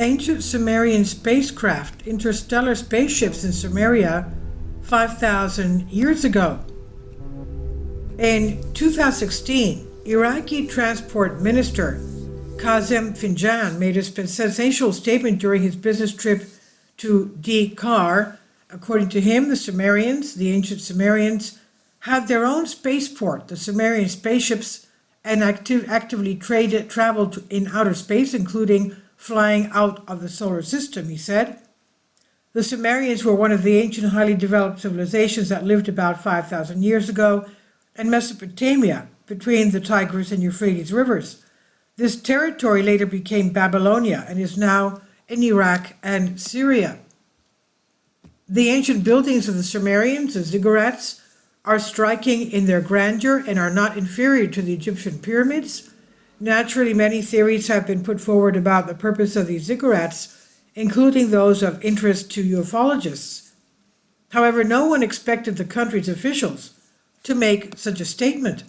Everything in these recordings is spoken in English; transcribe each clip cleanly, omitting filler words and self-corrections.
ancient Sumerian spacecraft, interstellar spaceships in Sumeria 5,000 years ago. In 2016, Iraqi Transport Minister Kazem Finjan made a sensational statement during his business trip to Dakar. According to him, the Sumerians, the ancient Sumerians, had their own spaceport. The Sumerian spaceships and actively traveled in outer space, including flying out of the solar system, he said. The Sumerians were one of the ancient, highly developed civilizations that lived about 5,000 years ago in Mesopotamia, between the Tigris and Euphrates rivers. This territory later became Babylonia and is now in Iraq and Syria. The ancient buildings of the Sumerians, the ziggurats, are striking in their grandeur and are not inferior to the Egyptian pyramids. Naturally, many theories have been put forward about the purpose of these ziggurats, including those of interest to ufologists. However, no one expected the country's officials to make such a statement.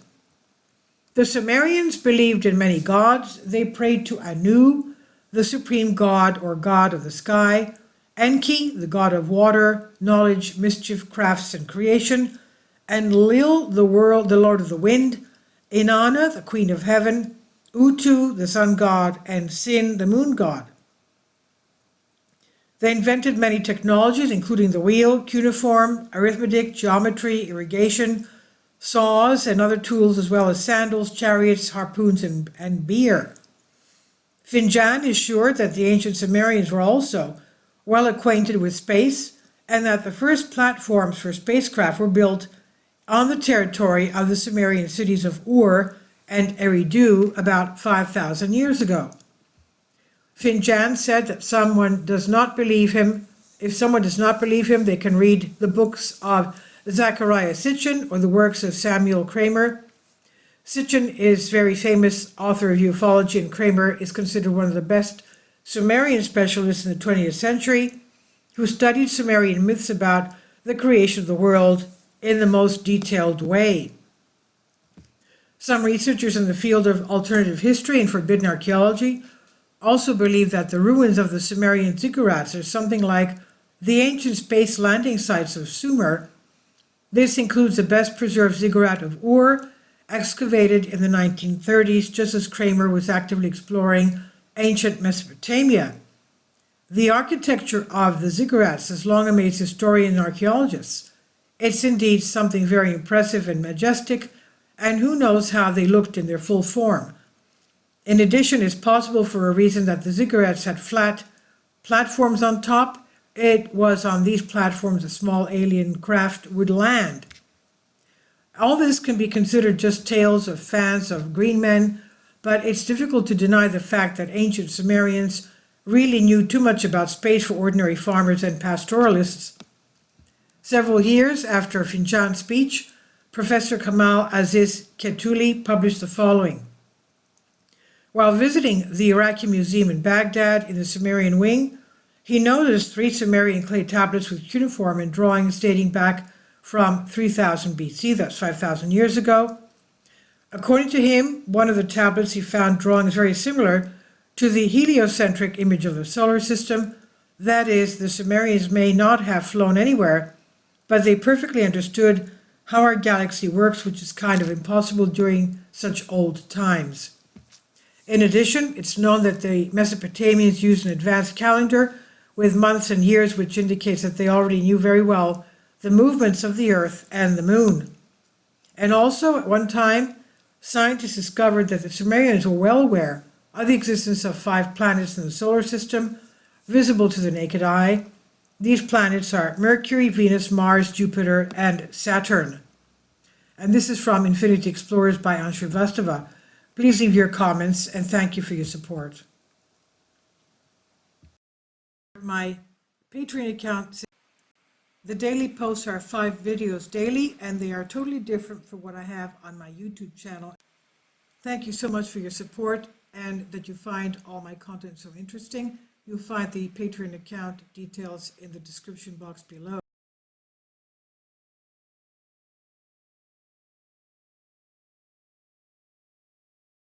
The Sumerians believed in many gods. They prayed to Anu, the supreme god or god of the sky, Enki, the god of water, knowledge, mischief, crafts, and creation, and Lil, the lord of the wind, Inanna, the queen of heaven, Utu, the sun god, and Sin, the moon god. They invented many technologies, including the wheel, cuneiform, arithmetic, geometry, irrigation, saws, and other tools, as well as sandals, chariots, harpoons, and beer. Finjan is sure that the ancient Sumerians were also well acquainted with space, and that the first platforms for spacecraft were built on the territory of the Sumerian cities of Ur and Eridu about 5,000 years ago. Finjan said that if someone does not believe him, they can read the books of Zechariah Sitchin or the works of Samuel Kramer. Sitchin is very famous author of ufology, and Kramer is considered one of the best Sumerian specialists in the 20th century, who studied Sumerian myths about the creation of the world in the most detailed way. Some researchers in the field of alternative history and forbidden archaeology also believe that the ruins of the Sumerian ziggurats are something like the ancient space landing sites of Sumer. This includes the best preserved ziggurat of Ur, excavated in the 1930s, just as Kramer was actively exploring ancient Mesopotamia. The architecture of the ziggurats has long amazed historians and archaeologists. It's indeed something very impressive and majestic, and who knows how they looked in their full form. In addition, it's possible for a reason that the ziggurats had flat platforms on top. It was on these platforms a small alien craft would land. All this can be considered just tales of fans of green men, but it's difficult to deny the fact that ancient Sumerians really knew too much about space for ordinary farmers and pastoralists. Several years after Finjan's speech, Professor Kamal Aziz Ketuli published the following. While visiting the Iraqi Museum in Baghdad in the Sumerian wing, he noticed 3 Sumerian clay tablets with cuneiform and drawings dating back from 3000 BC, that's 5,000 years ago. According to him, one of the tablets he found drawings very similar to the heliocentric image of the solar system. That is, the Sumerians may not have flown anywhere, but they perfectly understood how our galaxy works, which is kind of impossible during such old times. In addition, it's known that the Mesopotamians used an advanced calendar with months and years, which indicates that they already knew very well the movements of the Earth and the Moon. And also, at one time, scientists discovered that the Sumerians were well aware of the existence of 5 planets in the solar system, visible to the naked eye. These planets are Mercury, Venus, Mars, Jupiter, and Saturn. And this is from Infinity Explorers by Anshu Vastava. Please leave your comments, and thank you for your support. My Patreon account, the daily posts are 5 videos daily, and they are totally different from what I have on my YouTube channel. Thank you so much for your support, and that you find all my content so interesting. You'll find the Patreon account details in the description box below.